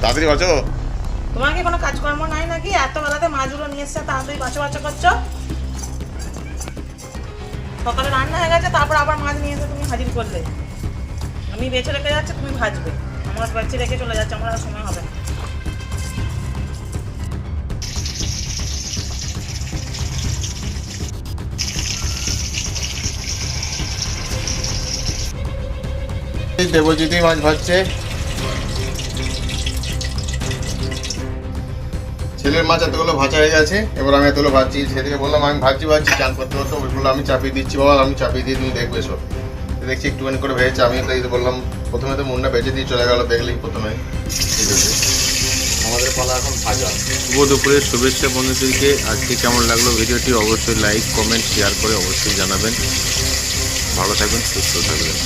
তাড়াতাড়ি বাঁচো। তোমার কি কোনো কাজকর্ম নাই নাকি? এত বেলাতে মাছগুলো নিয়ে এসছে, তাড়াতাড়ি বাঁচো বাঁচো করছো। সকালে রান্না হয়ে গেছে, তারপর আবার মাছ নিয়ে এসে তুমি হাজির করলে। আমি বেছে রেখে যাচ্ছি, তুমি ভাজবে। আমার বেছে রেখে চলে যাচ্ছে, আমার আর সময় হবে না। দেবজিৎ মাছ ভাজছে, ছেলের মাছ এতগুলো ভাজা হয়ে গেছে, এবার আমি এতগুলো ভাজছি। সেদিকে বললাম আমি ভাজছি চান করতে করতে, বললো আমি চাপিয়ে দিচ্ছি বাবা, আমি চাপিয়ে দিয়ে তুমি দেখবে এসো। দেখছি একটুখানি করে ভেজেছে, আমি তো বললাম প্রথমে তো মুন্ডা বেঁচে দিয়ে চলে গেল, দেখলেই প্রথমে। আমাদের পালা এখন ভাজা। শুভ দুপুরের শুভেচ্ছা বন্ধুদেরকে। আজকে কেমন লাগলো ভিডিওটি অবশ্যই লাইক কমেন্ট শেয়ার করে অবশ্যই জানাবেন। ভালো থাকবেন, সুস্থ থাকবেন।